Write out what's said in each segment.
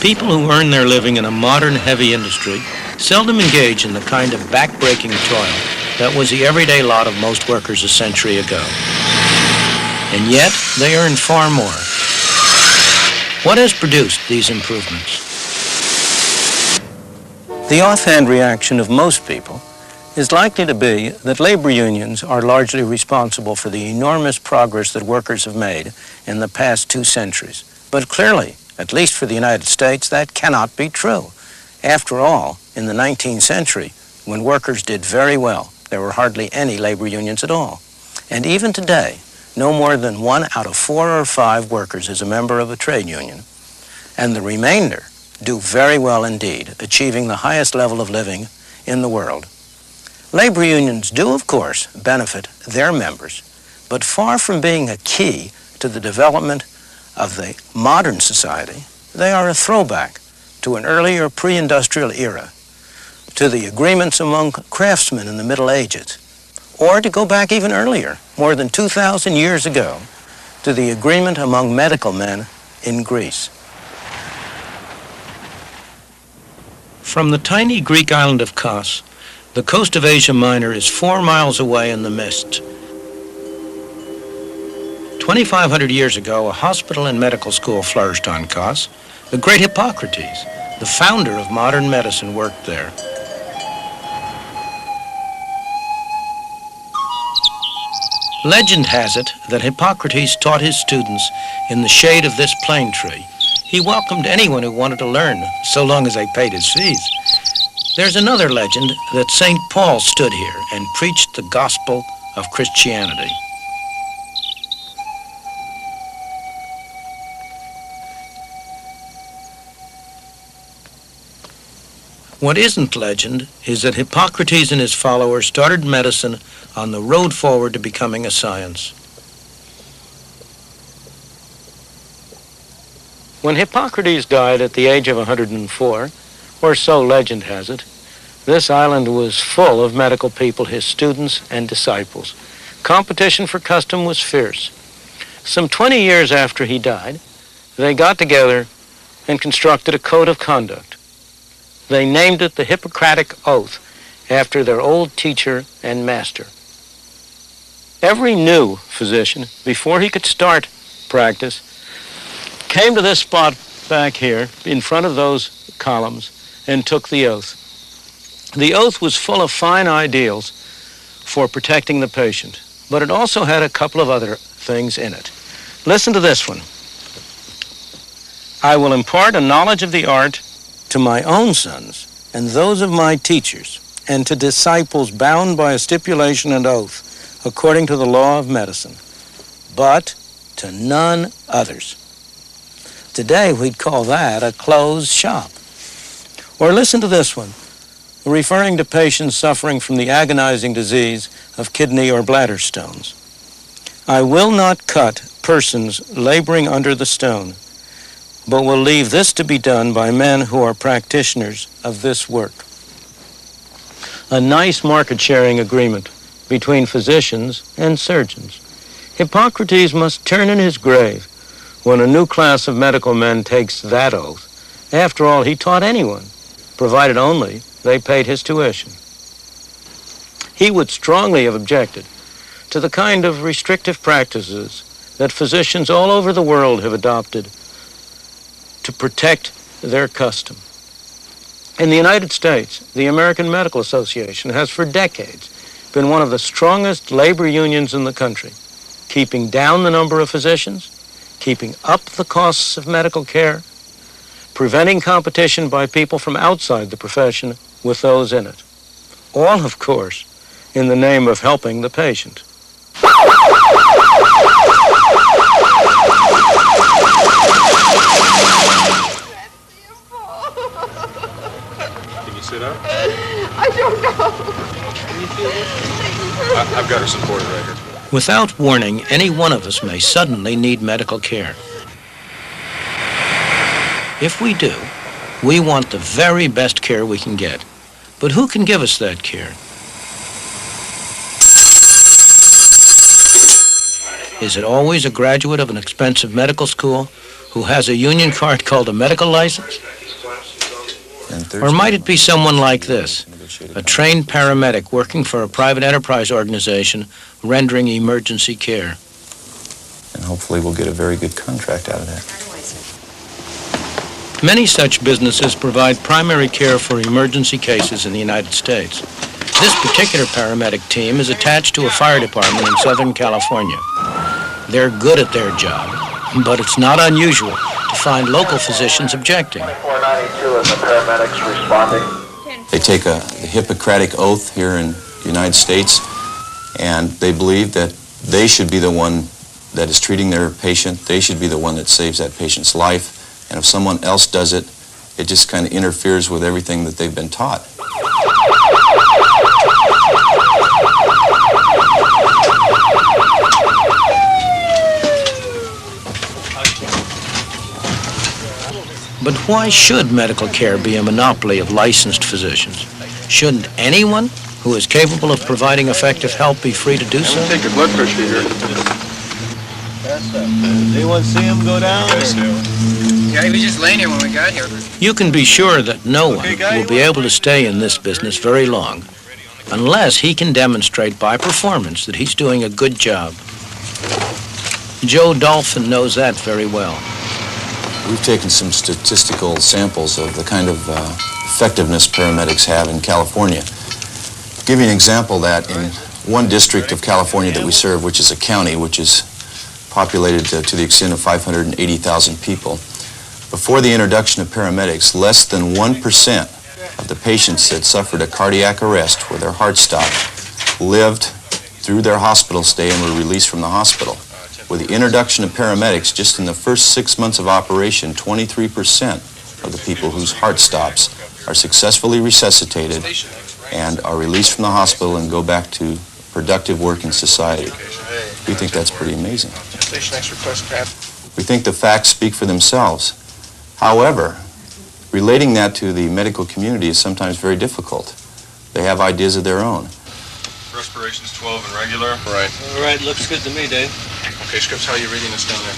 People who earn their living in a modern heavy industry seldom engage in the kind of back-breaking toil that was the everyday lot of most workers a century ago. And yet, they earn far more. What has produced these improvements? The offhand reaction of most people is likely to be that labor unions are largely responsible for the enormous progress that workers have made in the past 2 centuries. But clearly, at least for the United States, that cannot be true. After all, in the 19th century, when workers did very well, there were hardly any labor unions at all. And even today, no more than 1 out of 4 or 5 workers is a member of a trade union, and the remainder do very well indeed, achieving the highest level of living in the world. Labor unions do, of course, benefit their members, but far from being a key to the development of the modern society, they are a throwback to an earlier pre-industrial era, to the agreements among craftsmen in the Middle Ages, or to go back even earlier, more than 2,000 years ago, to the agreement among medical men in Greece. From the tiny Greek island of Kos, the coast of Asia Minor is 4 miles away in the mist. 2,500 years ago, a hospital and medical school flourished on Kos. The great Hippocrates, the founder of modern medicine, worked there. Legend has it that Hippocrates taught his students in the shade of this plane tree. He welcomed anyone who wanted to learn, so long as they paid his fees. There's another legend that St. Paul stood here and preached the gospel of Christianity. What isn't legend is that Hippocrates and his followers started medicine on the road forward to becoming a science. When Hippocrates died at the age of 104, or so legend has it, this island was full of medical people, his students and disciples. Competition for custom was fierce. Some 20 years after he died, they got together and constructed a code of conduct. They named it the Hippocratic Oath, after their old teacher and master. Every new physician, before he could start practice, came to this spot back here in front of those columns and took the oath. The oath was full of fine ideals for protecting the patient, but it also had a couple of other things in it. Listen to this one. I will impart a knowledge of the art to my own sons and those of my teachers, and to disciples bound by a stipulation and oath, according to the law of medicine, but to none others. Today, we'd call that a closed shop. Or listen to this one, referring to patients suffering from the agonizing disease of kidney or bladder stones. I will not cut persons laboring under the stone, but will leave this to be done by men who are practitioners of this work. A nice market-sharing agreement between physicians and surgeons. Hippocrates must turn in his grave when a new class of medical men takes that oath. After all, he taught anyone, provided only they paid his tuition. He would strongly have objected to the kind of restrictive practices that physicians all over the world have adopted to protect their custom. In the United States, the American Medical Association has for decades been one of the strongest labor unions in the country, keeping down the number of physicians, keeping up the costs of medical care, preventing competition by people from outside the profession with those in it. All, of course, in the name of helping the patient. Can you sit up? I don't know. Can you feel this? I've got her supported right here. Without warning, any one of us may suddenly need medical care. If we do, we want the very best care we can get. But who can give us that care? Is it always a graduate of an expensive medical school who has a union card called a medical license? Or might it be someone like this, a trained paramedic working for a private enterprise organization rendering emergency care? And hopefully we'll get a very good contract out of that. Many such businesses provide primary care for emergency cases in the United States. This particular paramedic team is attached to a fire department in Southern California. They're good at their job, but it's not unusual to find local physicians objecting. 492 and the paramedics responding. They take a Hippocratic oath here in the United States, and they believe that they should be the one that is treating their patient. They should be the one that saves that patient's life. And if someone else does it, it just kind of interferes with everything that they've been taught. But why should medical care be a monopoly of licensed physicians? Shouldn't anyone who is capable of providing effective help be free to do so? Take your blood pressure here. Anyone see him go down? Yeah, he was just laying here when we got here. You can be sure that no one will be able to stay in this business very long unless he can demonstrate by performance that he's doing a good job. Joe Dolphin knows that very well. We've taken some statistical samples of the kind of effectiveness paramedics have in California. To give you an example, that in one district of California that we serve, which is a county which is populated to the extent of 580,000 people, before the introduction of paramedics, less than 1% of the patients that suffered a cardiac arrest where their heart stopped lived through their hospital stay and were released from the hospital. With the introduction of paramedics, just in the first 6 months of operation, 23% of the people whose heart stops are successfully resuscitated and are released from the hospital and go back to productive work in society. We think that's pretty amazing. We think the facts speak for themselves. However, relating that to the medical community is sometimes very difficult. They have ideas of their own. Respiration's 12 and regular. Right. All right, looks good to me, Dave. Okay, Scripps, how are you reading this down there?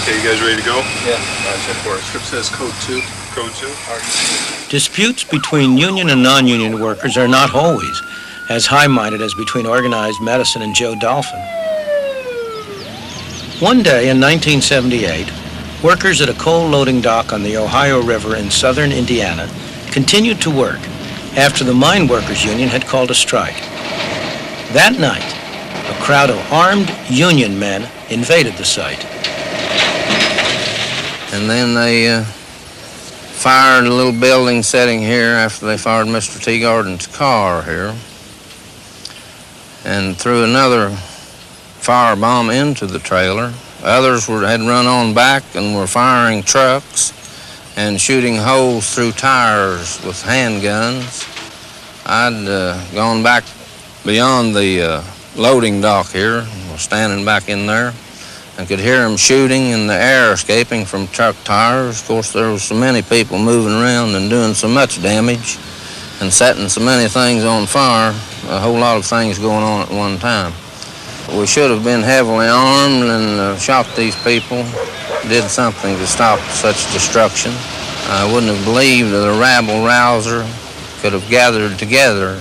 Okay, you guys ready to go? Yeah. All right, 10-4. Scripps says code 2. Code 2. Disputes between union and non-union workers are not always as high-minded as between organized medicine and Joe Dolphin. One day in 1978, workers at a coal loading dock on the Ohio River in southern Indiana continued to work after the mine workers union had called a strike. That night, a crowd of armed union men invaded the site. And then they fired a little building setting here after they fired Mr. Teagardin's car here, and threw another firebomb into the trailer. Others had run on back and were firing trucks and shooting holes through tires with handguns. I'd gone back beyond the loading dock here, was standing back in there, and could hear them shooting and the air escaping from truck tires. Of course, there was so many people moving around and doing so much damage and setting so many things on fire, a whole lot of things going on at one time. We should have been heavily armed and shot these people, did something to stop such destruction. I wouldn't have believed that a rabble-rouser could have gathered together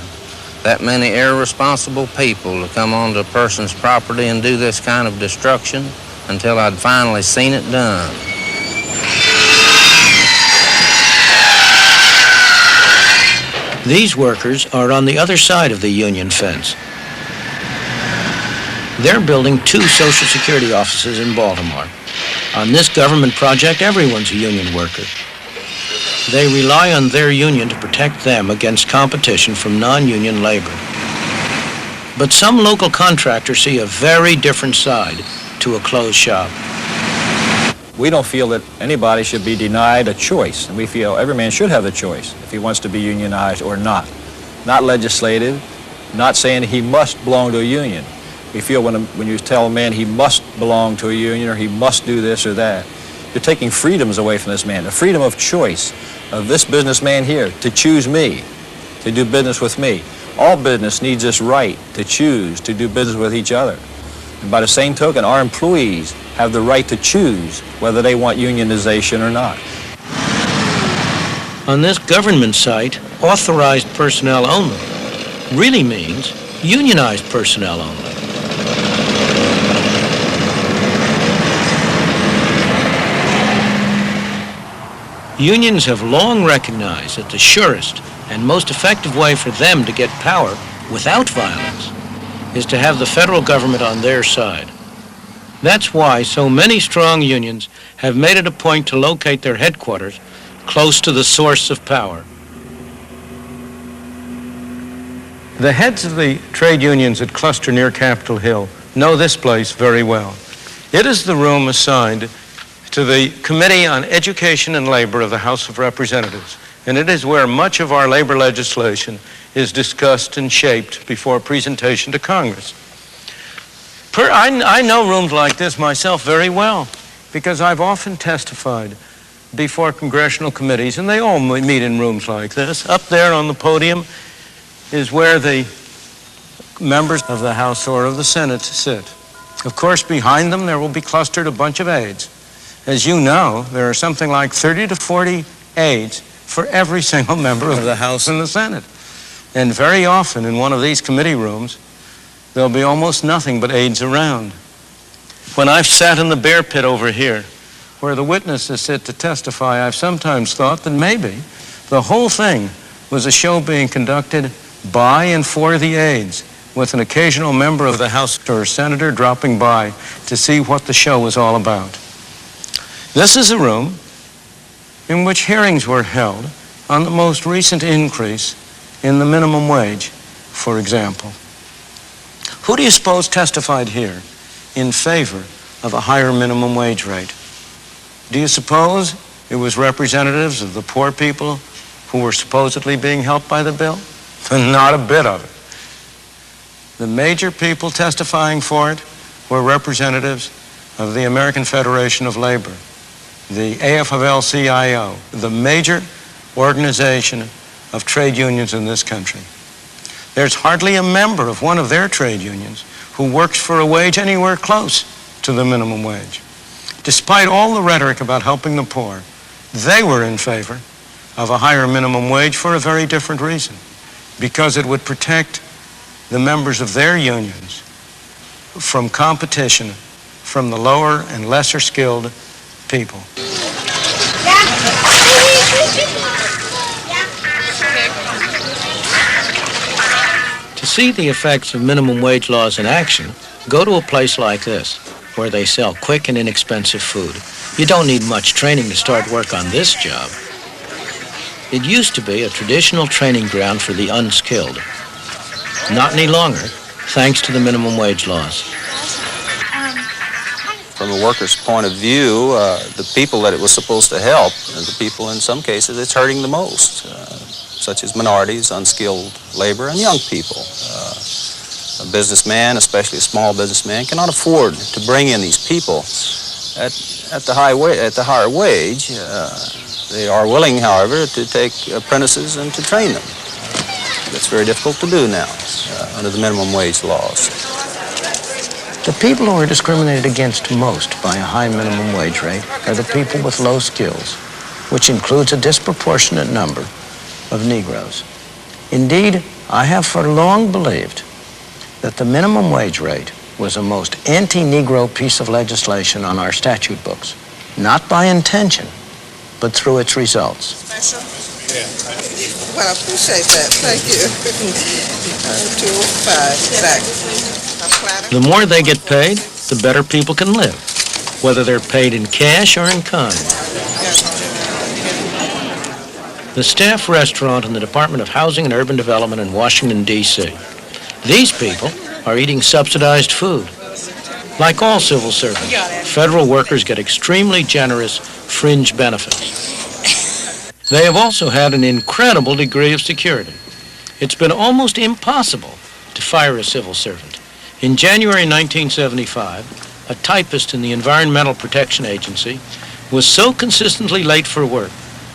that many irresponsible people to come onto a person's property and do this kind of destruction until I'd finally seen it done. These workers are on the other side of the union fence. They're building 2 Social Security offices in Baltimore. On this government project, everyone's a union worker. They rely on their union to protect them against competition from non-union labor. But some local contractors see a very different side to a closed shop. We don't feel that anybody should be denied a choice, and we feel every man should have the choice if he wants to be unionized or not. Not legislative, not saying he must belong to a union. We feel when you tell a man he must belong to a union or he must do this or that, you're taking freedoms away from this man, the freedom of choice of this businessman here to choose me, to do business with me. All business needs this right to choose to do business with each other. And by the same token, our employees have the right to choose whether they want unionization or not. On this government site, authorized personnel only really means unionized personnel only. Unions have long recognized that the surest and most effective way for them to get power without violence is to have the federal government on their side. That's why so many strong unions have made it a point to locate their headquarters close to the source of power. The heads of the trade unions that cluster near Capitol Hill know this place very well. It is the room assigned to the Committee on Education and Labor of the House of Representatives, and it is where much of our labor legislation is discussed and shaped before presentation to Congress. I know rooms like this myself very well because I've often testified before congressional committees, and they all meet in rooms like this. Up there on the podium is where the members of the House or of the Senate sit. Of course, behind them there will be clustered a bunch of aides. As you know, there are something like 30 to 40 aides for every single member of the House and the Senate. And very often in one of these committee rooms, there'll be almost nothing but aides around. When I've sat in the bear pit over here, where the witnesses sit to testify, I've sometimes thought that maybe the whole thing was a show being conducted by and for the aides, with an occasional member of the House or senator dropping by to see what the show was all about. This is a room in which hearings were held on the most recent increase in the minimum wage, for example. Who do you suppose testified here in favor of a higher minimum wage rate? Do you suppose it was representatives of the poor people who were supposedly being helped by the bill? Not a bit of it. The major people testifying for it were representatives of the American Federation of Labor, the AFL-CIO, the major organization of trade unions in this country. There's hardly a member of one of their trade unions who works for a wage anywhere close to the minimum wage. Despite all the rhetoric about helping the poor, they were in favor of a higher minimum wage for a very different reason, because it would protect the members of their unions from competition from the lower and lesser skilled people. To see the effects of minimum wage laws in action, go to a place like this, where they sell quick and inexpensive food. You don't need much training to start work on this job. It used to be a traditional training ground for the unskilled. Not any longer, thanks to the minimum wage laws. From a worker's point of view, the people that it was supposed to help, and the people in some cases it's hurting the most, such as minorities, unskilled labor, and young people. A businessman, especially a small businessman, cannot afford to bring in these people at the higher wage. They are willing, however, to take apprentices and to train them. That's very difficult to do now under the minimum wage laws. The people who are discriminated against most by a high minimum wage rate are the people with low skills, which includes a disproportionate number of Negroes. Indeed, I have for long believed that the minimum wage rate was a most anti-Negro piece of legislation on our statute books, not by intention, but through its results. Special? Yeah. Well, I appreciate that. Thank you. 205, back. The more they get paid, the better people can live, whether they're paid in cash or in kind. The Staff Restaurant in the Department of Housing and Urban Development in Washington, D.C. These people are eating subsidized food. Like all civil servants, federal workers get extremely generous fringe benefits. They have also had an incredible degree of security. It's been almost impossible to fire a civil servant. In January 1975, a typist in the Environmental Protection Agency was so consistently late for work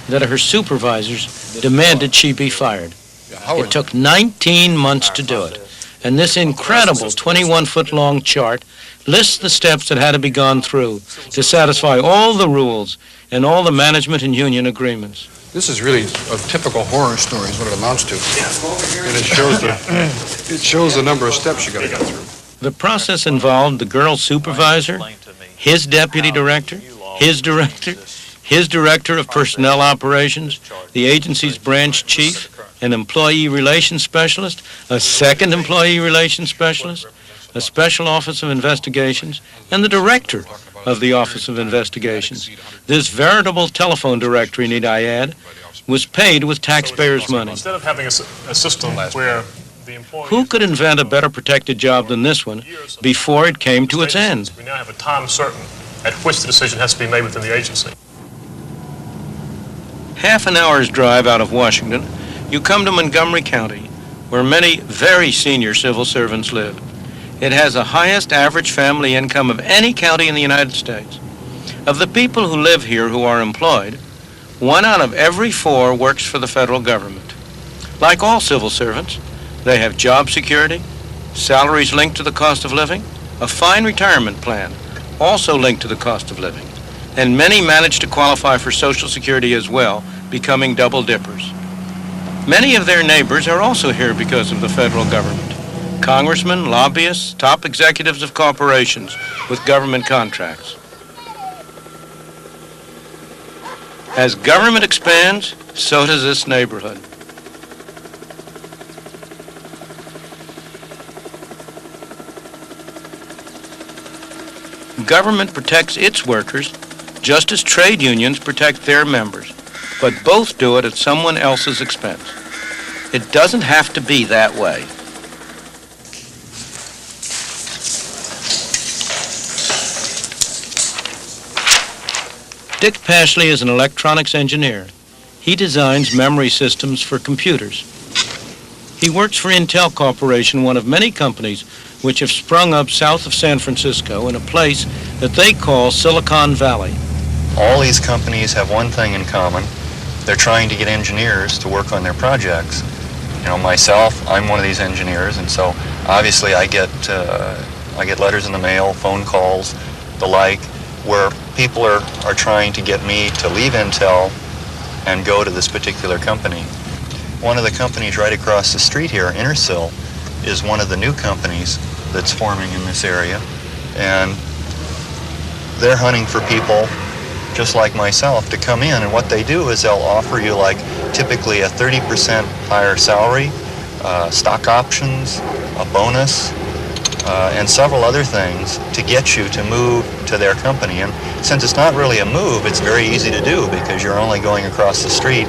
that her supervisors demanded she be fired. It took 19 months to do it. And this incredible 21-foot-long chart lists the steps that had to be gone through to satisfy all the rules and all the management and union agreements. This is really a typical horror story is what it amounts to. And it shows the number of steps you got to go through. The process involved the girl's supervisor, his deputy director, his director of personnel operations, the agency's branch chief, an employee relations specialist, a second employee relations specialist, a special office of investigations, and the director of the Office of Investigations. This veritable telephone directory, need I add, was paid with taxpayers' money. Instead of having a system where the employee... Who could invent a better protected job than this one before it came to its end? We now have a time certain at which the decision has to be made within the agency. Half an hour's drive out of Washington, you come to Montgomery County, where many very senior civil servants live. It has the highest average family income of any county in the United States. Of the people who live here who are employed, 1 out of every 4 works for the federal government. Like all civil servants, they have job security, salaries linked to the cost of living, a fine retirement plan, also linked to the cost of living, and many manage to qualify for Social Security as well, becoming double dippers. Many of their neighbors are also here because of the federal government. Congressmen, lobbyists, top executives of corporations with government contracts. As government expands, so does this neighborhood. Government protects its workers just as trade unions protect their members, but both do it at someone else's expense. It doesn't have to be that way. Dick Pashley is an electronics engineer. He designs memory systems for computers. He works for Intel Corporation, one of many companies which have sprung up south of San Francisco in a place that they call Silicon Valley. All these companies have one thing in common. They're trying to get engineers to work on their projects. You know, myself, I'm one of these engineers, and so obviously I get letters in the mail, phone calls, the like, where people are trying to get me to leave Intel and go to this particular company. One of the companies right across the street here, Intersil, is one of the new companies that's forming in this area, and they're hunting for people just like myself to come in, and what they do is they'll offer you like typically a 30% higher salary, stock options, a bonus, and several other things to get you to move to their company. And since it's not really a move, it's very easy to do because you're only going across the street.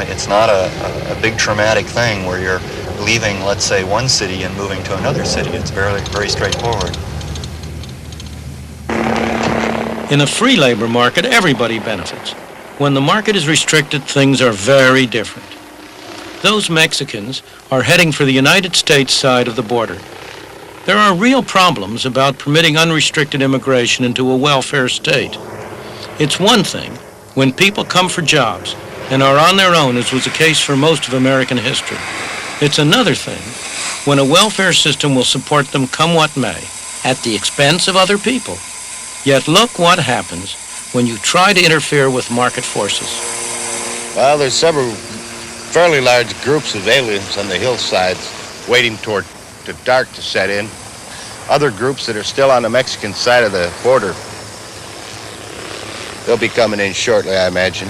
It's not a big traumatic thing where you're leaving, let's say, one city and moving to another city. It's very, very straightforward. In a free labor market, everybody benefits. When the market is restricted, things are very different. Those Mexicans are heading for the United States side of the border. There are real problems about permitting unrestricted immigration into a welfare state. It's one thing when people come for jobs and are on their own, as was the case for most of American history. It's another thing when a welfare system will support them come what may, at the expense of other people. Yet look what happens when you try to interfere with market forces. Well, there's several fairly large groups of aliens on the hillsides waiting toward the dark to set in. Other groups that are still on the Mexican side of the border. They'll be coming in shortly, I imagine.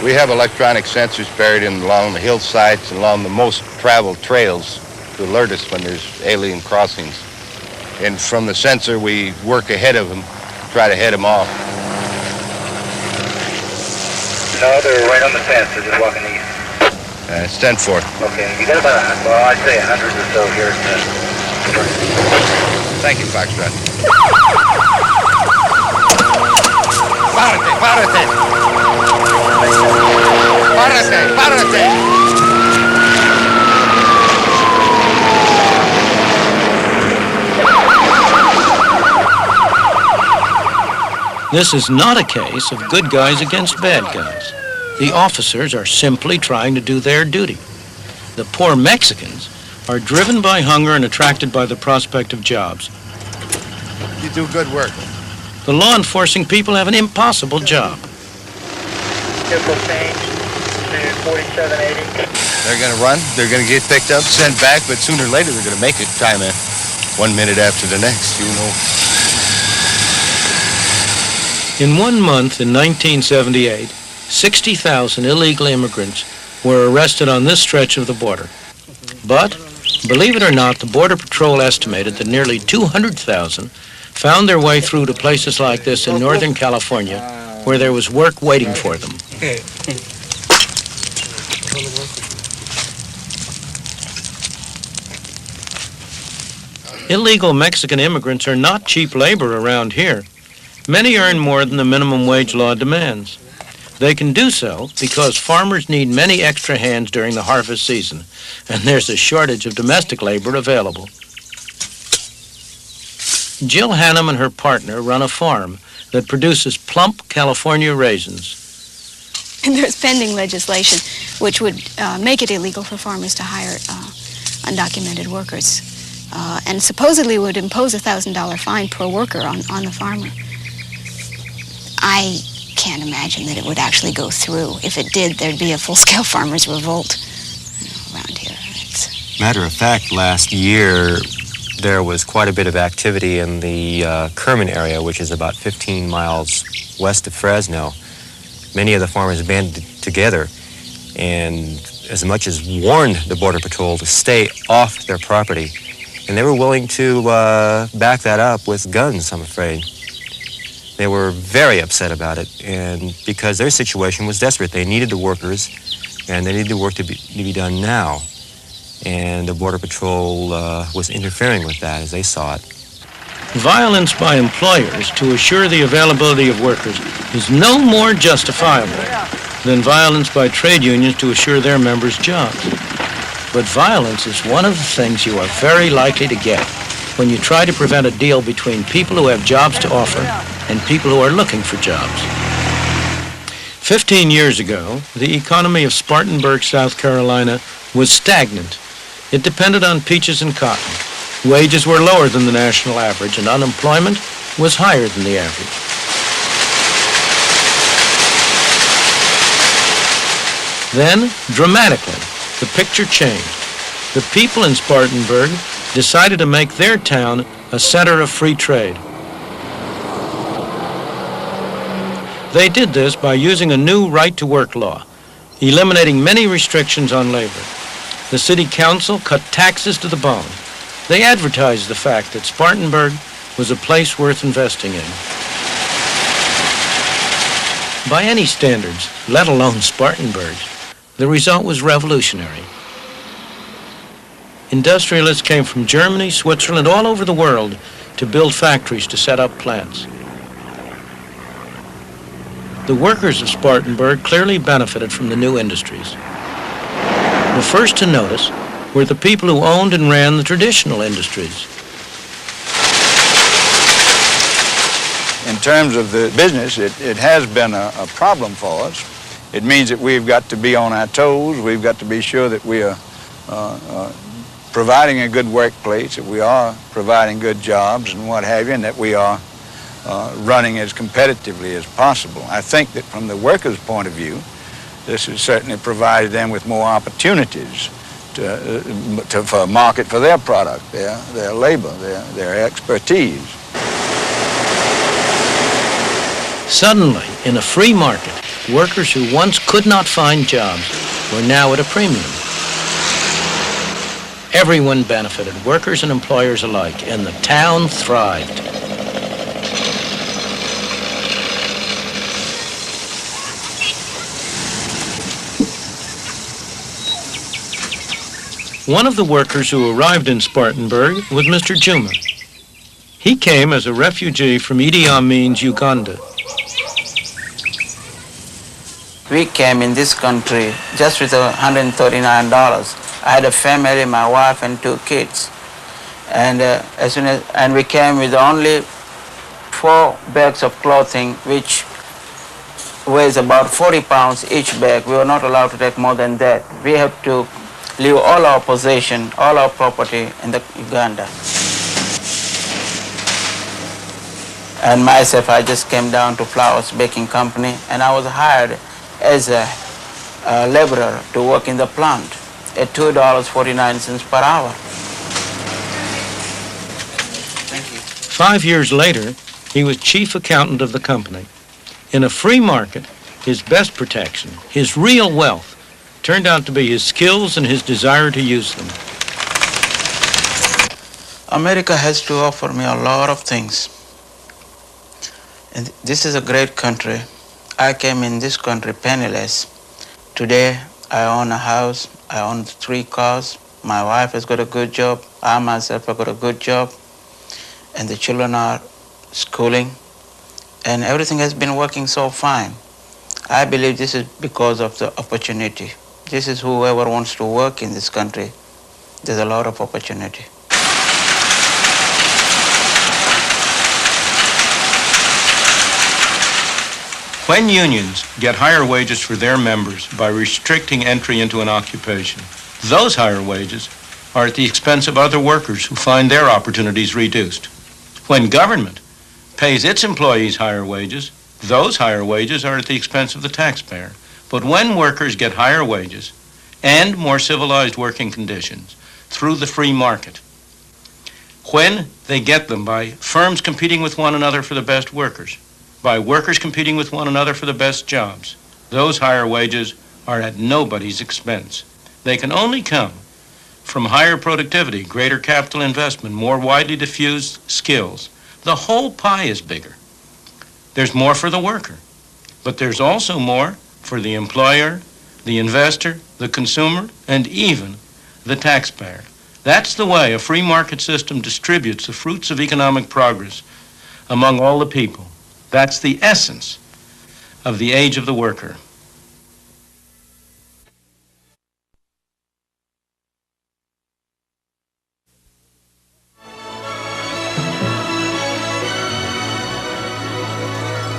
We have electronic sensors buried in along the hillsides and along the most traveled trails to alert us when there's alien crossings. And from the sensor, we work ahead of them, try to head them off. No, they're right on the fence. They're just walking east. It's 10-4. Okay, you got about, well, I'd say 100 or so here. Thank you, Foxtrot. Párate, párate. Párate, párate. This is not a case of good guys against bad guys. The officers are simply trying to do their duty. The poor Mexicans are driven by hunger and attracted by the prospect of jobs. You do good work. the law enforcing people have an impossible job. Vehicle change to 4780. They're going to run, they're going to get picked up, sent back, but sooner or later they're going to make it. Time 1 minute after the next, you know. In 1 month in 1978, 60,000 illegal immigrants were arrested on this stretch of the border. But, believe it or not, the Border Patrol estimated that nearly 200,000 found their way through to places like this in Northern California, where there was work waiting for them. Illegal Mexican immigrants are not cheap labor around here. Many earn more than the minimum wage law demands. They can do so because farmers need many extra hands during the harvest season, and there's a shortage of domestic labor available. Jill Hannum and her partner run a farm that produces plump California raisins. And there's pending legislation which would make it illegal for farmers to hire undocumented workers, and supposedly would impose a $1,000 fine per worker on the farmer. I can't imagine that it would actually go through. If it did, there'd be a full-scale farmers' revolt around here. Matter of fact, last year there was quite a bit of activity in the Kerman area, which is about 15 miles west of Fresno. Many of the farmers banded together and as much as warned the Border Patrol to stay off their property. And they were willing to back that up with guns, I'm afraid. They were very upset about it, and because their situation was desperate. They needed the workers, and they needed the work to be done now. And the Border Patrol was interfering with that as they saw it. Violence by employers to assure the availability of workers is no more justifiable than violence by trade unions to assure their members jobs. But violence is one of the things you are very likely to get when you try to prevent a deal between people who have jobs to offer and people who are looking for jobs. 15 years ago, the economy of Spartanburg, South Carolina was stagnant. It depended on peaches and cotton. Wages were lower than the national average, and unemployment was higher than the average. Then, dramatically, the picture changed. The people in Spartanburg decided to make their town a center of free trade. They did this by using a new right-to-work law, eliminating many restrictions on labor. The city council cut taxes to the bone. They advertised the fact that Spartanburg was a place worth investing in. By any standards, let alone Spartanburg's, the result was revolutionary. Industrialists came from Germany, Switzerland, all over the world to build factories to set up plants. The workers of Spartanburg clearly benefited from the new industries. The first to notice were the people who owned and ran the traditional industries. In terms of the business, it has been a problem for us. It means that we've got to be on our toes. We've got to be sure that we are providing a good workplace, that we are providing good jobs and what have you, and that we are running as competitively as possible. I think that from the workers' point of view, this has certainly provided them with more opportunities for a market for their product, their labor, their expertise. Suddenly, in a free market, workers who once could not find jobs were now at a premium. Everyone benefited, workers and employers alike, and the town thrived. One of the workers who arrived in Spartanburg was Mr. Juma. He came as a refugee from Idi Amin's Uganda. We came in this country just with $139. I had a family, my wife and 2 kids. And we came with only 4 bags of clothing, which weighs about 40 pounds each bag. We were not allowed to take more than that. We have to leave all our possession, all our property in Uganda. And myself, I just came down to Flowers Baking Company, and I was hired as a laborer to work in the plant at $2.49 per hour. Thank you. 5 years later, he was chief accountant of the company. In a free market, his best protection, his real wealth, turned out to be his skills and his desire to use them. America has to offer me a lot of things. And this is a great country. I came in this country penniless. Today, I own a house, I own 3 cars, my wife has got a good job, I myself have got a good job, and the children are schooling, and everything has been working so fine. I believe this is because of the opportunity. This is whoever wants to work in this country, there's a lot of opportunity. When unions get higher wages for their members by restricting entry into an occupation, those higher wages are at the expense of other workers who find their opportunities reduced. When government pays its employees higher wages, those higher wages are at the expense of the taxpayer. But when workers get higher wages and more civilized working conditions through the free market, when they get them by firms competing with one another for the best workers, by workers competing with one another for the best jobs, those higher wages are at nobody's expense. They can only come from higher productivity, greater capital investment, more widely diffused skills. The whole pie is bigger. There's more for the worker, but there's also more for the employer, the investor, the consumer, and even the taxpayer. That's the way a free market system distributes the fruits of economic progress among all the people. That's the essence of the age of the worker.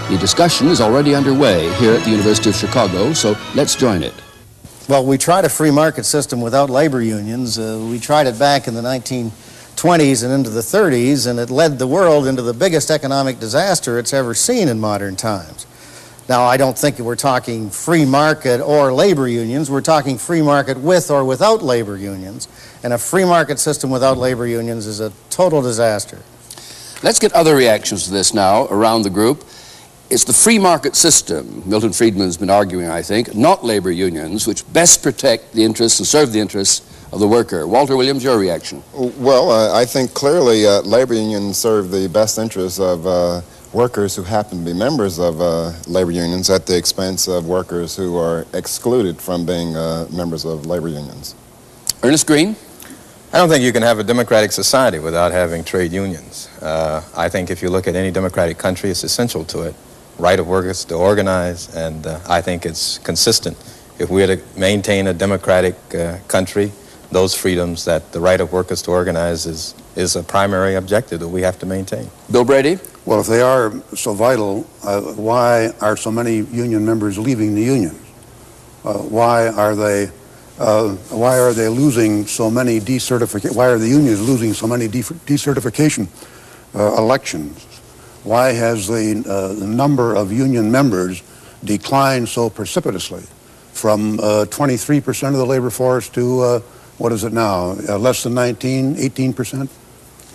The discussion is already underway here at the University of Chicago, so let's join it. Well, we tried a free market system without labor unions. We tried it back in the 1920s and into the 30s, and it led the world into the biggest economic disaster it's ever seen in modern times. Now, I don't think we're talking free market or labor unions. We're talking free market with or without labor unions. And a free market system without labor unions is a total disaster. Let's get other reactions to this now around the group. It's the free market system, Milton Friedman's been arguing, I think, not labor unions, which best protect the interests and serve the interests of the worker. Walter Williams, your reaction? Well, I think clearly labor unions serve the best interests of workers who happen to be members of labor unions at the expense of workers who are excluded from being members of labor unions. Ernest Green? I don't think you can have a democratic society without having trade unions. I think if you look at any democratic country, it's essential to it. Right of workers to organize, and I think it's consistent. If we're to maintain a democratic country, those freedoms, that the right of workers to organize is a primary objective that we have to maintain. Bill Brady? Well, if they are so vital, why are so many union members leaving the unions? Why are they losing so many decertification? Why are the unions losing so many decertification elections? Why has the number of union members declined so precipitously from 23% of the labor force to, what is it now, less than 18%?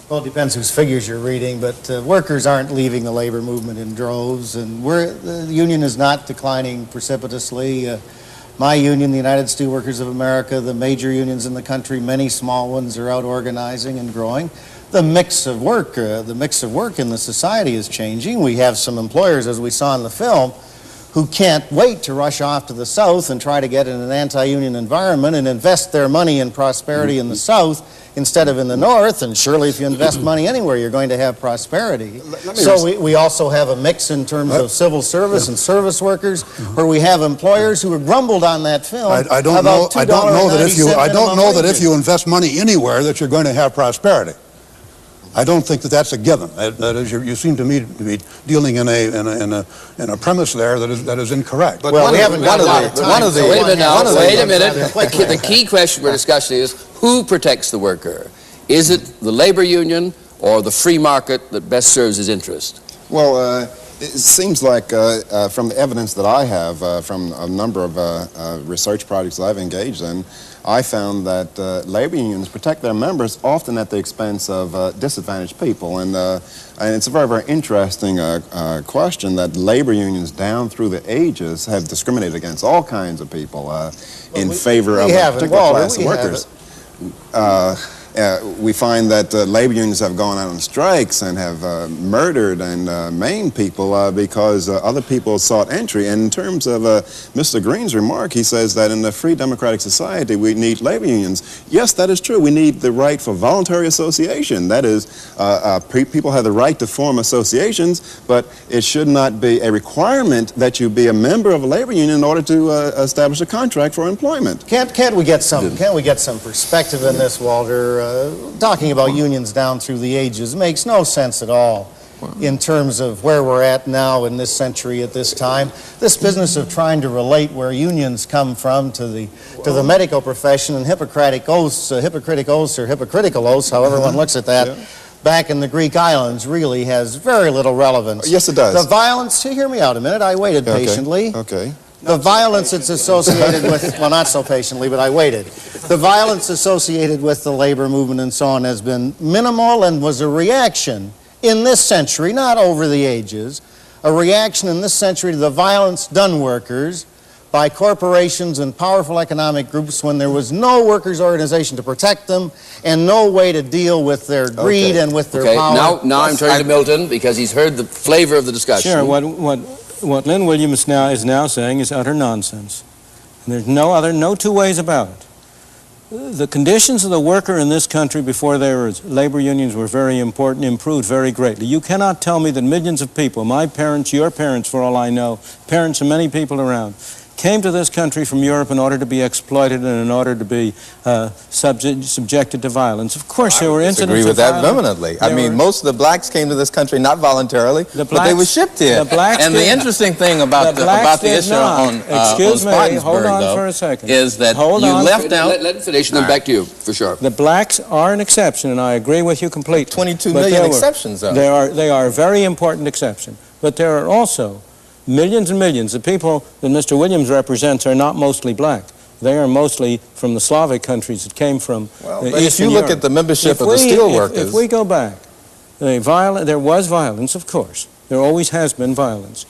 Well, it depends whose figures you're reading, but workers aren't leaving the labor movement in droves, and the union is not declining precipitously. My union, the United Steelworkers of America, the major unions in the country, many small ones are out organizing and growing. The mix of work in the society is changing. We have some employers, as we saw in the film, who can't wait to rush off to the South and try to get in an anti-union environment and invest their money in prosperity in the South instead of in the North. And surely if you invest money anywhere, you're going to have prosperity. So we also have a mix in terms of civil service and service workers, where we have employers who have grumbled on that film. I don't know that if you invest money anywhere that you're going to have prosperity. I don't think that that's a given. That is, you seem to me to be dealing in a premise there that is incorrect. But well, we haven't got a lot of time. Wait a minute. The key question we're discussing is who protects the worker? Is it the labor union or the free market that best serves his interest? Well, it seems like from the evidence that I have from a number of research projects I've engaged in, I found that labor unions protect their members often at the expense of disadvantaged people. And it's a very, very interesting question that labor unions down through the ages have discriminated against all kinds of people in favor of a particular class of workers. We find that labor unions have gone out on strikes and have murdered and maimed people because other people sought entry. And in terms of Mr. Green's remark, he says that in a free democratic society we need labor unions. Yes, that is true. We need the right for voluntary association. That is, people have the right to form associations, but it should not be a requirement that you be a member of a labor union in order to establish a contract for employment. Can't we get some perspective in this, Walter? Talking about unions down through the ages makes no sense at all in terms of where we're at now in this century at this time. This business of trying to relate where unions come from to the medical profession and hypocritical oaths, or hypocritical oaths, however one looks at that, back in the Greek islands really has very little relevance. Yes, it does. The violence, hear me out a minute, I waited patiently. Okay. The violence that's associated with, well, not so patiently, but I waited. The violence associated with the labor movement and so on has been minimal and was a reaction in this century, not over the ages, a reaction in this century to the violence done workers by corporations and powerful economic groups when there was no workers' organization to protect them and no way to deal with their greed and with their power. Now I'm turning to Milton because he's heard the flavor of the discussion. Sure. What Lynn Williams is now saying is utter nonsense. And there's no two ways about it. The conditions of the worker in this country before there were labor unions were very important, improved very greatly. You cannot tell me that millions of people, my parents, your parents for all I know, parents of many people around, came to this country from Europe in order to be exploited and in order to be subjected to violence. Of course, there were incidents I agree with that violence. vehemently. I mean, most of the blacks came to this country not voluntarily, but they were shipped here. And the interesting thing about the issue on hold on for a second. Is that you left out... Let it finish and then back to you, for sure. The blacks are an exception, and I agree with you completely. 22 million exceptions, though. They are a very important exception. But there are also millions and millions. The people that Mr. Williams represents are not mostly black. They are mostly from the Slavic countries that came from but if you look at the membership of the steelworkers... If we go back, there was violence, of course. There always has been violence.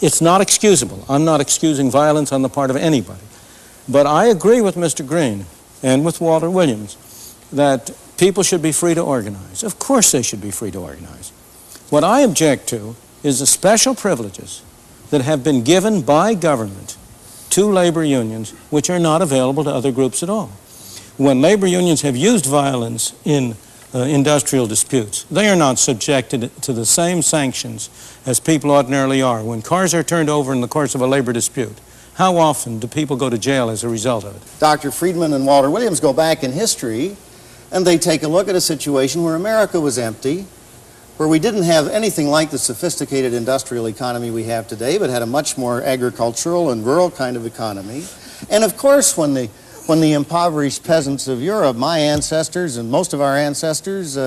It's not excusable. I'm not excusing violence on the part of anybody. But I agree with Mr. Green and with Walter Williams that people should be free to organize. Of course they should be free to organize. What I object to is the special privileges that have been given by government to labor unions which are not available to other groups at all. When labor unions have used violence in industrial disputes, they are not subjected to the same sanctions as people ordinarily are. When cars are turned over in the course of a labor dispute, how often do people go to jail as a result of it? Dr. Friedman and Walter Williams go back in history and they take a look at a situation where America was empty, where we didn't have anything like the sophisticated industrial economy we have today, but had a much more agricultural and rural kind of economy. And of course, when the impoverished peasants of Europe, my ancestors and most of our ancestors,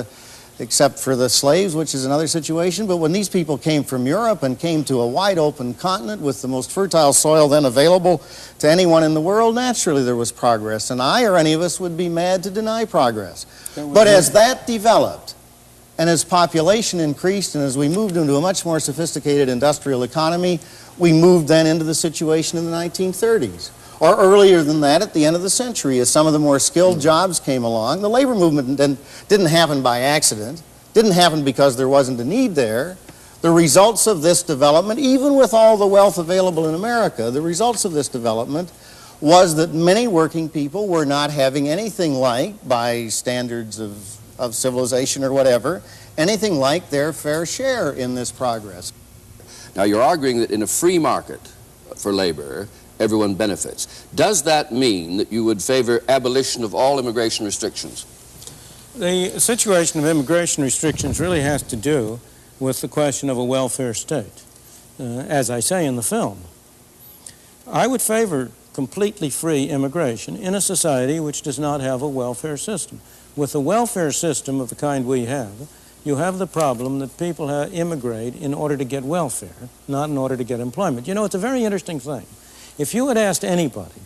except for the slaves, which is another situation, but when these people came from Europe and came to a wide open continent with the most fertile soil then available to anyone in the world, naturally there was progress. And I or any of us would be mad to deny progress. But as that developed, and as population increased and as we moved into a much more sophisticated industrial economy, we moved then into the situation in the 1930s. Or earlier than that, at the end of the century, as some of the more skilled jobs came along. The labor movement didn't happen by accident, didn't happen because there wasn't a need there. The results of this development, even with all the wealth available in America, the results of this development was that many working people were not having anything like, by standards of civilization or whatever, anything like their fair share in this progress. Now, you're arguing that in a free market for labor, everyone benefits. Does that mean that you would favor abolition of all immigration restrictions? The situation of immigration restrictions really has to do with the question of a welfare state, as I say in the film. I would favor completely free immigration in a society which does not have a welfare system. With a welfare system of the kind we have, you have the problem that people immigrate in order to get welfare, not in order to get employment. You know, it's a very interesting thing. If you had asked anybody,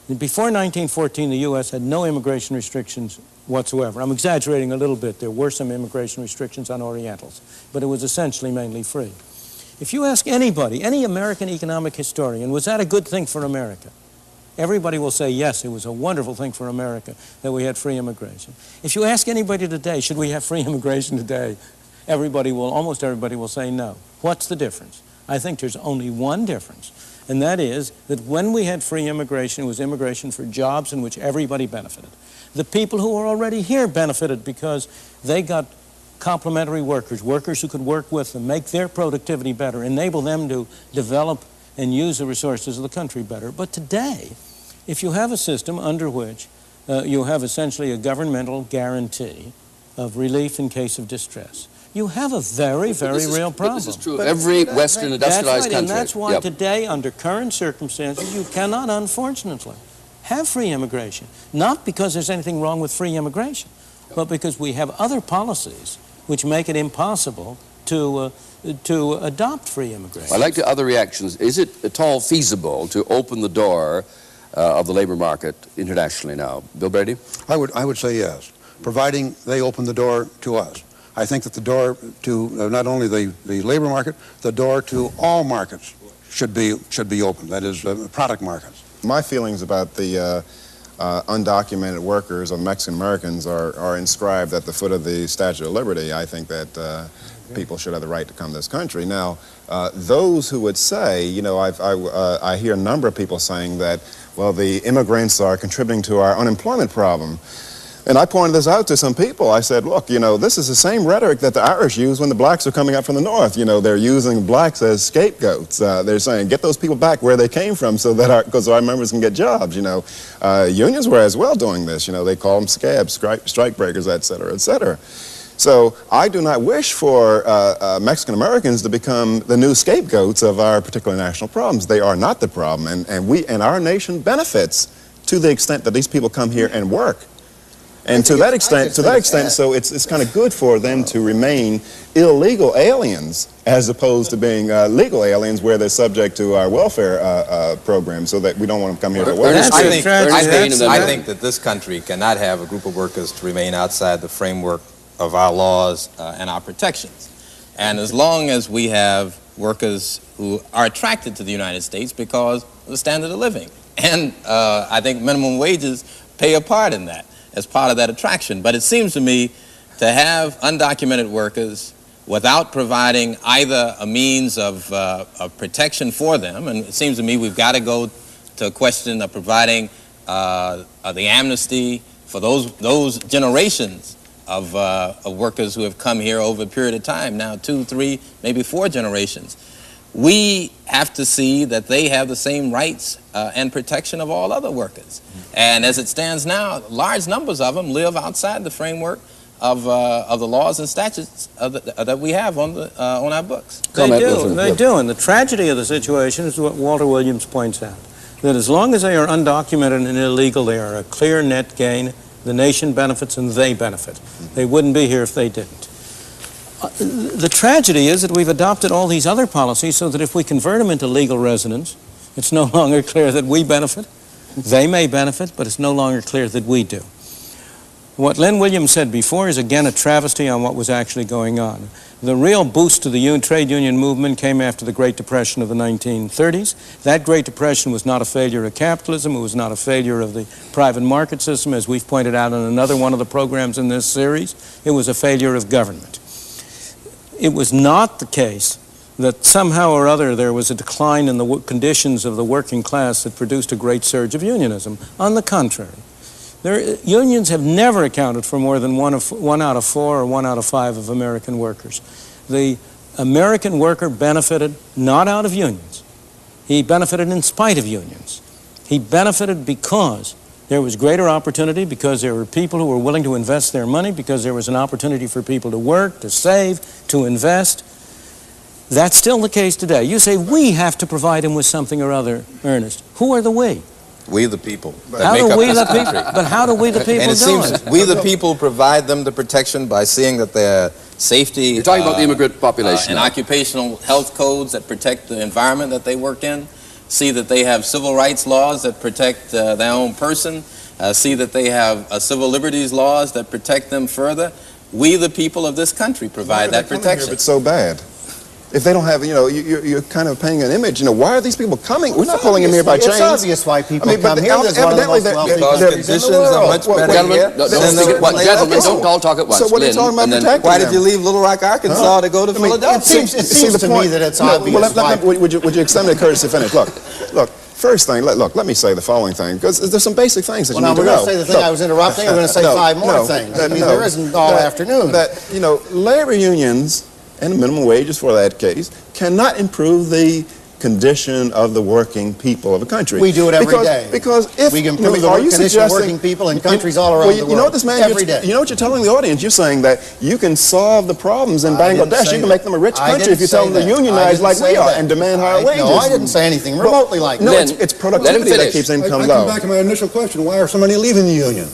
before 1914, the U.S. had no immigration restrictions whatsoever. I'm exaggerating a little bit. There were some immigration restrictions on Orientals, but it was essentially mainly free. If you ask anybody, any American economic historian, was that a good thing for America? Everybody will say, yes, it was a wonderful thing for America that we had free immigration. If you ask anybody today, should we have free immigration today? Almost everybody will say no. What's the difference? I think there's only one difference, and that is that when we had free immigration, it was immigration for jobs in which everybody benefited. The people who were already here benefited because they got complementary workers, workers who could work with them, make their productivity better, enable them to develop and use the resources of the country better. But today, if you have a system under which you have essentially a governmental guarantee of relief in case of distress, you have a very, very real problem. This is true of every Western industrialized country. And that's why today, under current circumstances, you cannot, unfortunately, have free immigration. Not because there's anything wrong with free immigration, but because we have other policies which make it impossible to adopt free immigration. I'd like to other reactions. Is it at all feasible to open the door of the labor market internationally now? Bill Brady? I would say yes, providing they open the door to us. I think that the door to not only the labor market, the door to all markets should be open, that is, product markets. My feelings about the undocumented workers or Mexican Americans are inscribed at the foot of the Statue of Liberty. I think that people should have the right to come to this country. Now, those who would say, you know, I hear a number of people saying that, well, the immigrants are contributing to our unemployment problem. And I pointed this out to some people. I said, look, you know, this is the same rhetoric that the Irish use when the blacks are coming up from the north. You know, they're using blacks as scapegoats. They're saying, get those people back where they came from so that because our members can get jobs, you know. Unions were as well doing this. You know, they call them scabs, strike breakers, et cetera, et cetera. So I do not wish for Mexican Americans to become the new scapegoats of our particular national problems. They are not the problem, and our nation benefits to the extent that these people come here and work. And to that extent, so it's kind of good for them to remain illegal aliens as opposed to being legal aliens where they're subject to our welfare program, so that we don't want them to come here to work. I think that this country cannot have a group of workers to remain outside the framework of our laws and our protections. And as long as we have workers who are attracted to the United States because of the standard of living, and I think minimum wages play a part in that, as part of that attraction. But it seems to me to have undocumented workers without providing either a means of protection for them, and it seems to me we've got to go to a question of providing the amnesty for those generations of workers who have come here over a period of time, now 2, 3, maybe 4 generations. We have to see that they have the same rights and protection of all other workers. And as it stands now, large numbers of them live outside the framework of the laws and statutes that we have on our books. They do. And the tragedy of the situation is what Walter Williams points out, that as long as they are undocumented and illegal, they are a clear net gain. The nation benefits and they benefit. They wouldn't be here if they didn't. The tragedy is that we've adopted all these other policies so that if we convert them into legal residents, it's no longer clear that we benefit. They may benefit, but it's no longer clear that we do. What Len Williams said before is again a travesty on what was actually going on. The real boost to the trade union movement came after the Great Depression of the 1930s. That Great Depression was not a failure of capitalism. It was not a failure of the private market system, as we've pointed out in another one of the programs in this series. It was a failure of government. It was not the case that somehow or other there was a decline in the conditions of the working class that produced a great surge of unionism. On the contrary, unions have never accounted for more than 1 out of 4 or 1 out of 5 of American workers. The American worker benefited not out of unions. He benefited in spite of unions. He benefited because there was greater opportunity, because there were people who were willing to invest their money, because there was an opportunity for people to work, to save, to invest. That's still the case today. You say, we have to provide him with something or other, Ernest. Who are the we? We the people that How make do up we this the country. people? But how do we the people And it do seems it? that we the people provide them the protection by seeing that their safety. You're talking about the immigrant population and now. occupational health codes that protect the environment that they work in. See that they have civil rights laws that protect their own person. See that they have civil liberties laws that protect them further. We the people of this country provide that protection. It's so bad. If they don't have, you're kind of painting an image. Why are these people coming? We're not pulling them here by chains. It's obvious why people come here. There's one of the evidently most wealthy because countries in the conditions are world. much better Gentlemen, here. gentlemen, don't all talk at once. So what are you talking about Lynn, and then- protecting Why did them? you leave Little Rock, Arkansas to go to Philadelphia? It seems to me that it's obvious why. Would you extend the courtesy to finish? Look. First thing, let me say the following thing, because there's some basic things that you need to know. We're going to say the thing I was interrupting. We're going to say five more things. I mean, there isn't all afternoon. Labor unions and minimum wages for that case cannot improve the condition of the working people of a country. We do it every day. Because if we can improve the condition of working people in countries all around the world. You know what this man every day. You know what you're telling the audience? You're saying that you can solve the problems in Bangladesh. You can make them a rich country if you tell them to unionize like we are and demand higher wages. No, I didn't say anything remotely like that. No, it's productivity that keeps incomes I low. come back to my initial question. Why are so many leaving the union?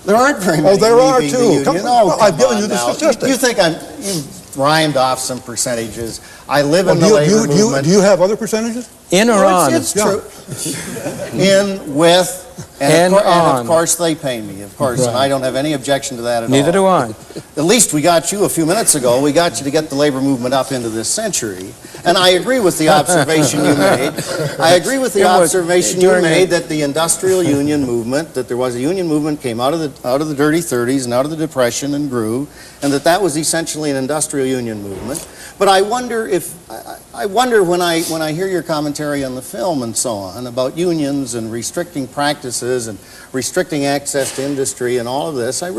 There aren't very many. Oh, there are leaving too. the union. I've given you the statistics. You think you've rhymed off some percentages. I live in the labor movement. Do you have other percentages? In or on? It's true. In, with, and of course they pay me, of course, and I don't have any objection to that at all. Neither do I. At least we got you a few minutes ago. We got you to get the labor movement up into this century. And I agree with the observation you made. I agree with the observation you made that the industrial union movement, that there was a union movement, came out of the dirty 30s and out of the Depression and grew, and that was essentially an industrial union movement. But I wonder when I hear your commentary on the film and so on about unions and restricting practices and restricting access to industry and all of this, I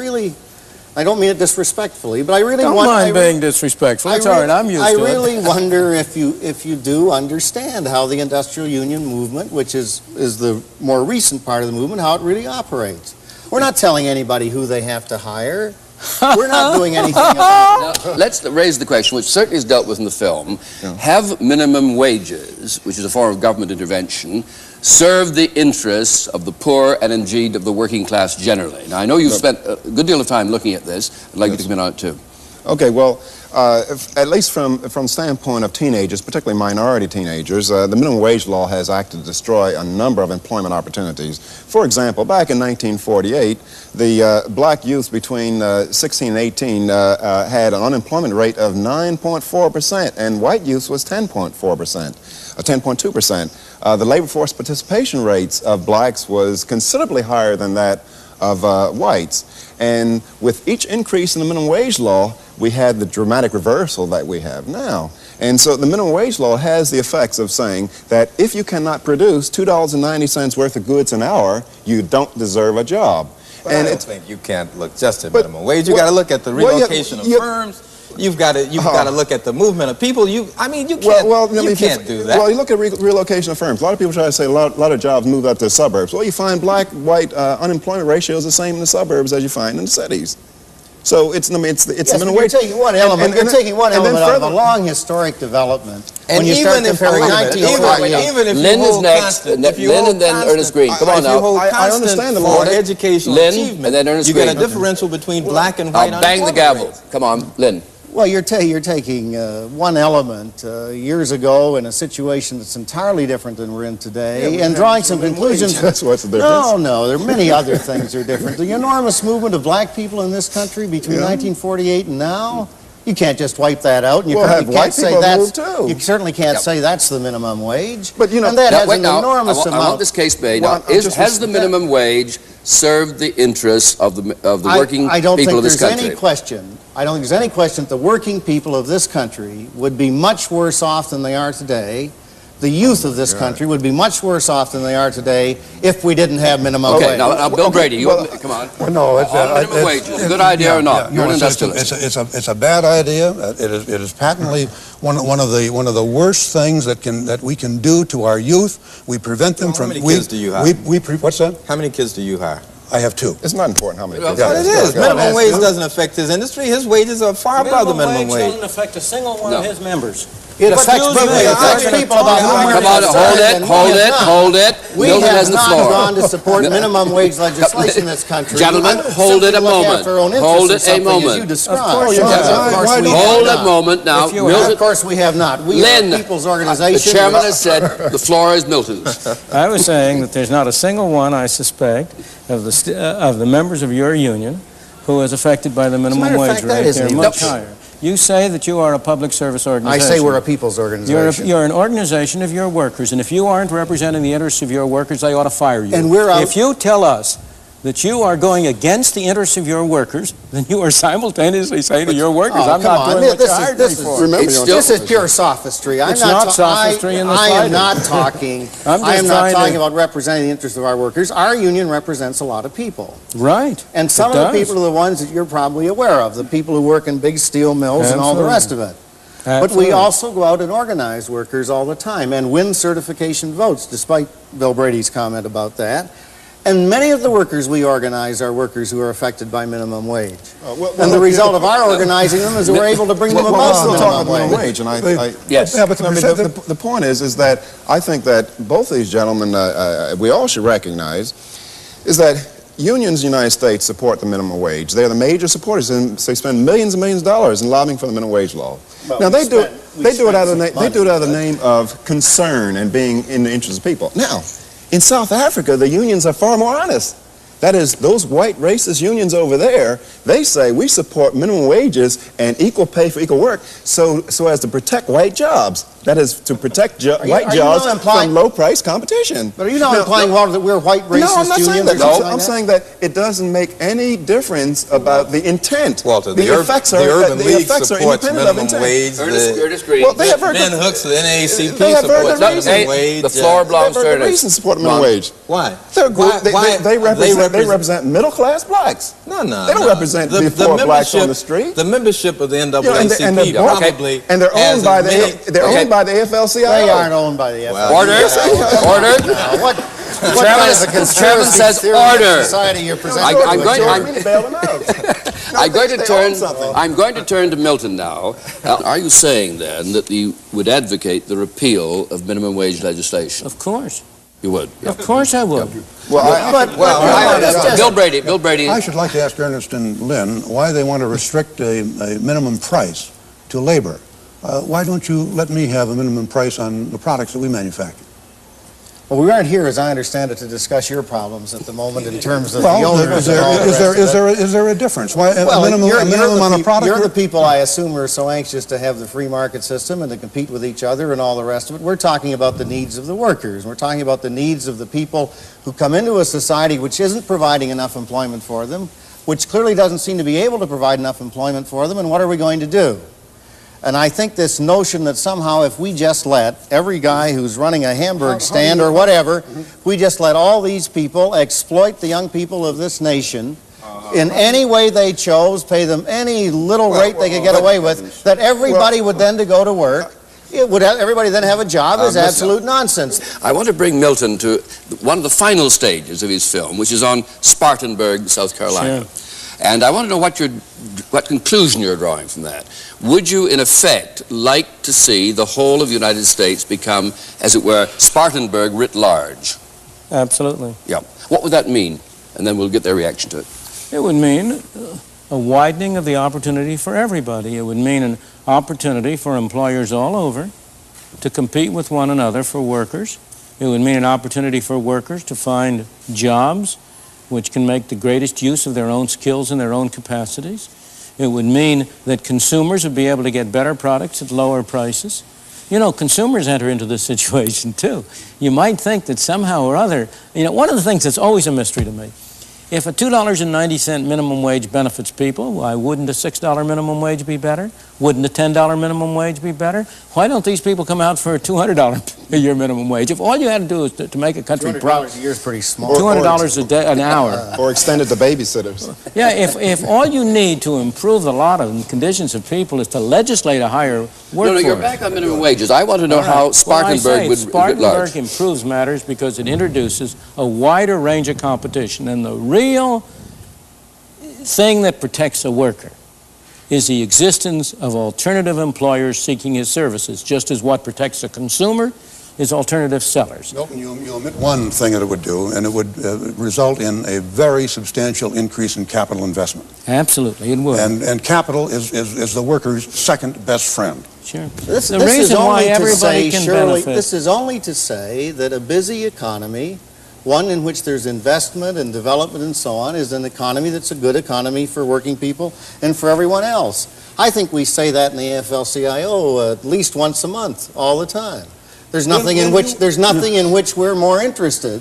don't mean it disrespectful, but I really don't mind being disrespectful. It's all right. I'm used to it. I really wonder if you do understand how the industrial union movement, which is the more recent part of the movement, how it really operates. We're not telling anybody who they have to hire. We're not doing anything about it. Now, let's raise the question, which certainly is dealt with in the film. Yeah. Have minimum wages, which is a form of government intervention, served the interests of the poor and indeed of the working class generally? Now, I know you've spent a good deal of time looking at this. I'd like you to come in on it too. Okay, well, at least from the standpoint of teenagers, particularly minority teenagers, the minimum wage law has acted to destroy a number of employment opportunities. For example, back in 1948, the black youth between 16 and 18 had an unemployment rate of 9.4%, and white youth was 10.4%, 10.2%. The labor force participation rates of blacks was considerably higher than that of whites. And with each increase in the minimum wage law, we had the dramatic reversal that we have now. And so the minimum wage law has the effects of saying that if you cannot produce $2.90 worth of goods an hour, you don't deserve a job. But and I don't think you can't look just at minimum wage. You got to look at the relocation of firms. You've got to look at the movement of people. You can't do that. Well, you look at relocation of firms. A lot of people try to say a lot of jobs move out to the suburbs. Well, you find black-white unemployment ratios the same in the suburbs as you find in the cities. So it's the minimum wage. You're taking one element. You're taking one element out of a long historic development. And when you start comparing 1948, even if Lynn is next. Lynn and then Ernest Green. Come on now. I understand the law. Educational achievement. And then Ernest Green. You get a differential between black and white. I'll bang the gavel. Come on, Lynn. Well, you're taking one element years ago in a situation that's entirely different than we're in today, and drawing some conclusions. That's what's the difference. No, there are many other things that are different. The enormous movement of black people in this country between 1948 and now, you can't just wipe that out. And you can't say that's. You certainly can't say that's the minimum wage. But and that has an enormous amount. I want this case made. Has the minimum wage served the interests of the working people of this country? I don't think there's any question that the working people of this country would be much worse off than they are today. The youth of this country would be much worse off than they are today if we didn't have minimum wage. Okay, now Bill Grady, come on. Well, no, it's minimum wage. A good idea or not? You're an industrialist. It's a bad idea. It is patently one of the worst things that we can do to our youth. We prevent them from. How many kids do you hire? What's that? How many kids do you hire? I have two. It's not important how many people. But it is. Minimum wage doesn't affect his industry. His wages are far above the minimum wage. doesn't affect a single one of his members. It affects people about whom we're Come on, hold it. We Milton have has the not floor. gone to support minimum wage legislation in this country. Gentlemen, hold it a moment. Hold it a moment. Hold it a moment now. Of course we have not. We are a people's organization. The chairman has said the floor is Milton's. I was saying that there's not a single one, I suspect, of the members of your union who is affected by the minimum wage rate. They're much higher. You say that you are a public service organization. I say we're a people's organization. You're an organization of your workers, and if you aren't representing the interests of your workers, they ought to fire you. And we're If you tell us that you are going against the interests of your workers, then you are simultaneously saying to your workers, I'm not doing what you hired me for. This is pure sophistry. It's not sophistry in the I am slightest. not talking. I'm I am just not trying talking to- about representing the interests of our workers. Our union represents a lot of people. Right. And some It of the does. people are the ones that you're probably aware of, the people who work in big steel mills and all the rest of it. But Absolutely. we also go out and organize workers all the time and win certification votes, despite Bill Brady's comment about that. And many of the workers we organize are workers who are affected by minimum wage. And the result of our organizing them is that we're able to bring them above the minimum wage. And Yes. the point is that I think that both these gentlemen, we all should recognize, is that unions in the United States support the minimum wage. They're the major supporters, and they spend millions and millions of dollars in lobbying for the minimum wage law. Well, Now, we they do it out of money. the name of concern and being in the interest of people. Now, in South Africa, the unions are far more honest. That is, those white racist unions over there, they say we support minimum wages and equal pay for equal work so as to protect white jobs. That is, to protect white jobs from low-price competition. But are you not implying, Walter, that we're white racist No, I'm not saying unions? that. I'm saying that it doesn't make any difference about the intent. Walter, the effects are Urban League supports supports minimum intent. wage. Ernest Green. Well, they have very Ben good, Hooks of the NAACP they have very supports good reason. minimum wage. The floor belongs to They have very good Ernest. reason to support minimum wage. Why? They're a group. Why- They represent middle-class blacks. No. They don't represent the poor blacks on the street. The membership of the And they're NAACP probably and they're has owned by as many- the owned by the AFL-CIO. They aren't owned by the FL. Order. Order. What kind of a The chairman says conspiracy order. society you're presenting? I'm going to they turn. own something. I'm going to turn to Milton now. Are you saying then that you would advocate the repeal of minimum wage legislation? Of course. You would. Of course I would. Bill Brady. I should like to ask Ernest and Lynn why they want to restrict a minimum price to labor. Why don't you let me have a minimum price on the products that we manufacture? Well, we aren't here, as I understand it, to discuss your problems at the moment in terms of the Well, owners and all the rest of it. is there a difference? Why Well, a minimum on a product? You're the people, I assume, who are so anxious to have the free market system and to compete with each other and all the rest of it. We're talking about the needs of the workers. We're talking about the needs of the people who come into a society which isn't providing enough employment for them, which clearly doesn't seem to be able to provide enough employment for them, and what are we going to do? And I think this notion that somehow if we just let every guy who's running a hamburger stand or whatever, we just let all these people exploit the young people of this nation in any way they chose, pay them any little rate they could get away with, that everybody would then to go to work, would everybody then have a job is absolute nonsense. I want to bring Milton to one of the final stages of his film, which is on Spartanburg, South Carolina. Sure. And I want to know what conclusion you're drawing from that. Would you, in effect, like to see the whole of the United States become, as it were, Spartanburg writ large? Absolutely. Yeah. What would that mean? And then we'll get their reaction to it. It would mean a widening of the opportunity for everybody. It would mean an opportunity for employers all over to compete with one another for workers. It would mean an opportunity for workers to find jobs which can make the greatest use of their own skills and their own capacities. It would mean that consumers would be able to get better products at lower prices. You know, consumers enter into this situation too. You might think that somehow or other, you know, one of the things that's always a mystery to me, if a $2.90 minimum wage benefits people, why wouldn't a $6 minimum wage be better? Wouldn't a $10 minimum wage be better? Why don't these people come out for a $200 your minimum wage. If all you had to do is to make a country $200 a year is pretty small. $200 a day, an hour. Or extended to babysitters. Yeah, if all you need to improve the lot and conditions of people is to legislate a higher workforce. No, you're back on minimum wages. I want to know how Spartanburg would Spartanburg improves matters because it introduces a wider range of competition. And the real thing that protects a worker is the existence of alternative employers seeking his services, just as what protects a consumer is alternative sellers. Milton, you omit one thing that it would do, and it would result in a very substantial increase in capital investment. Absolutely, it would. And capital is the worker's second best friend. Sure. This is only to say that a busy economy, one in which there's investment and development and so on, is an economy that's a good economy for working people and for everyone else. I think we say that in the AFL-CIO at least once a month, all the time. There's nothing in which we're more interested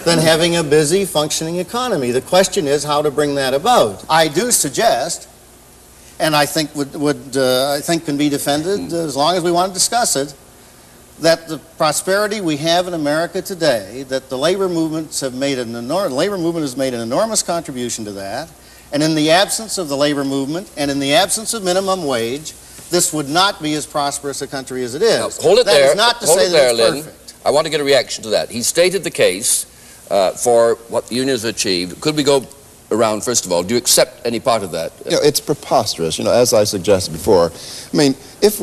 than having a busy, functioning economy. The question is how to bring that about. I do suggest, and I think I think can be defended as long as we want to discuss it, that the prosperity we have in America today, that the labor movements have made labor movement has made an enormous contribution to that, and in the absence of the labor movement and in the absence of minimum wage, this would not be as prosperous a country as it is. Now, hold it there. That is not to say that it's perfect. I want to get a reaction to that. He stated the case for what the unions have achieved. Could we go around, first of all? Do you accept any part of that? It's preposterous, as I suggested before. I mean, if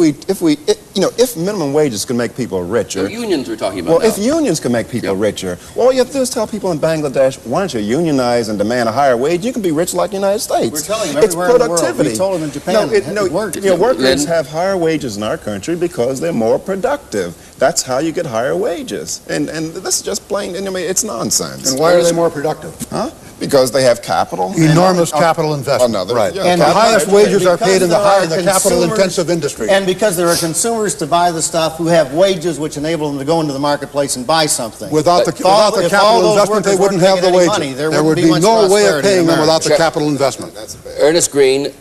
minimum wages can make people richer. No, unions we're talking about. Well, if unions can make people richer, all you have to do is tell people in Bangladesh, why don't you unionize and demand a higher wage? You can be rich like the United States. We're telling them everywhere in the world. We told them in Japan. Workers have higher wages in our country because they're more productive. That's how you get higher wages. And this is just plain, it's nonsense. And why are they more productive? Huh? Because they have capital. Enormous capital investment. Right. Yeah, and the highest wages are paid in the capital-intensive industry. And because there are consumers to buy the stuff who have wages which enable them to go into the marketplace and buy something. Without the capital investment, they wouldn't have the wages. There would be no way of paying them without the capital investment. Ernest Green,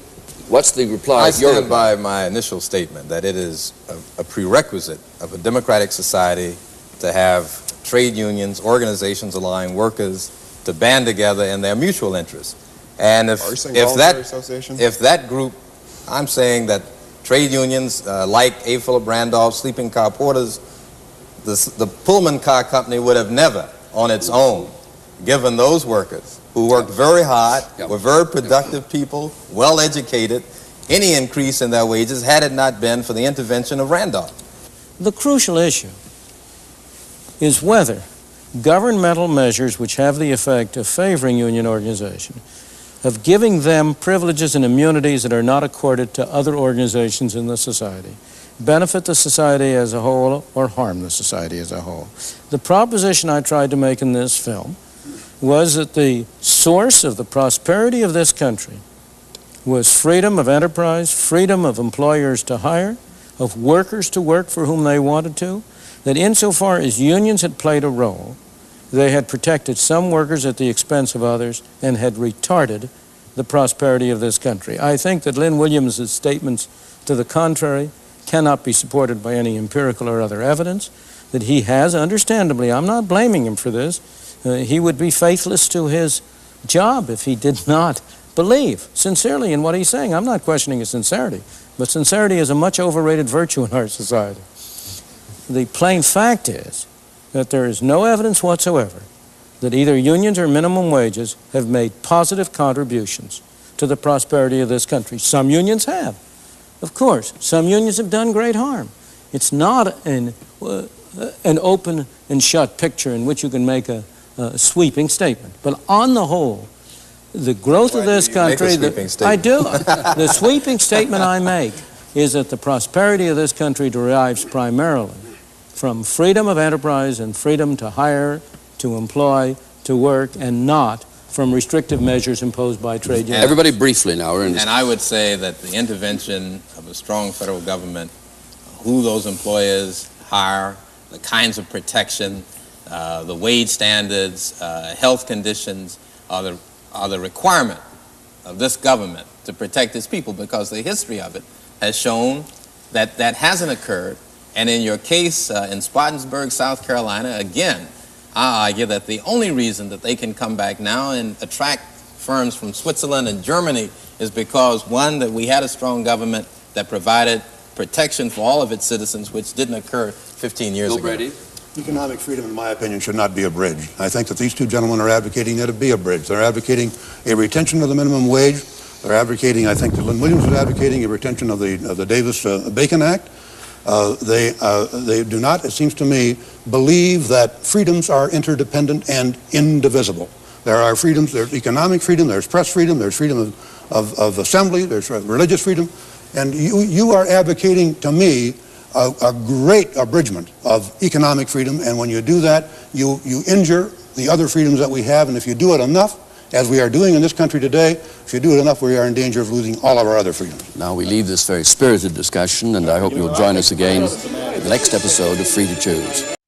what's the reply? I stand by my initial statement that it is a prerequisite of a democratic society to have trade unions, organizations allowing workers to band together in their mutual interests. And if that group, I'm saying that trade unions like A. Philip Randolph, sleeping car porters, the Pullman car company would have never on its own given those workers who worked very hard, were very productive people, well educated, any increase in their wages had it not been for the intervention of Randolph. The crucial issue is whether governmental measures which have the effect of favoring union organization, of giving them privileges and immunities that are not accorded to other organizations in the society, benefit the society as a whole or harm the society as a whole. The proposition I tried to make in this film was that the source of the prosperity of this country was freedom of enterprise, freedom of employers to hire, of workers to work for whom they wanted to, that insofar as unions had played a role, they had protected some workers at the expense of others and had retarded the prosperity of this country. I think that Lynn Williams' statements to the contrary cannot be supported by any empirical or other evidence, that he has, understandably, I'm not blaming him for this, he would be faithless to his job if he did not believe sincerely in what he's saying. I'm not questioning his sincerity, but sincerity is a much overrated virtue in our society. The plain fact is that there is no evidence whatsoever that either unions or minimum wages have made positive contributions to the prosperity of this country. Some unions have, of course. Some unions have done great harm. It's not an open and shut picture in which you can make a sweeping statement. But on the whole, the growth of this country, I do. The sweeping statement I make is that the prosperity of this country derives primarily from freedom of enterprise and freedom to hire, to employ, to work, and not from restrictive measures imposed by trade unions. Everybody briefly now. And I would say that the intervention of a strong federal government, who those employers hire, the kinds of protection, the wage standards, health conditions are the requirement of this government to protect its people, because the history of it has shown that that hasn't occurred And in your case in Spartanburg, South Carolina, again, I argue that the only reason that they can come back now and attract firms from Switzerland and Germany is because, one, that we had a strong government that provided protection for all of its citizens, which didn't occur 15 years ago. Brady. Economic freedom, in my opinion, should not be a bridge. I think that these two gentlemen are advocating that it be a bridge. They're advocating a retention of the minimum wage. They're advocating, I think that Lynn Williams is advocating a retention of the Davis-Bacon Act. They do not, it seems to me, believe that freedoms are interdependent and indivisible. There are freedoms, there's economic freedom, there's press freedom, there's freedom of assembly, there's religious freedom. And you are advocating, to me, a great abridgment of economic freedom, and when you do that, you injure the other freedoms that we have, and if you do it enough, as we are doing in this country today, if you do it enough, we are in danger of losing all of our other freedoms. Now we leave this very spirited discussion, and I hope you'll join us again in the next episode of Free to Choose.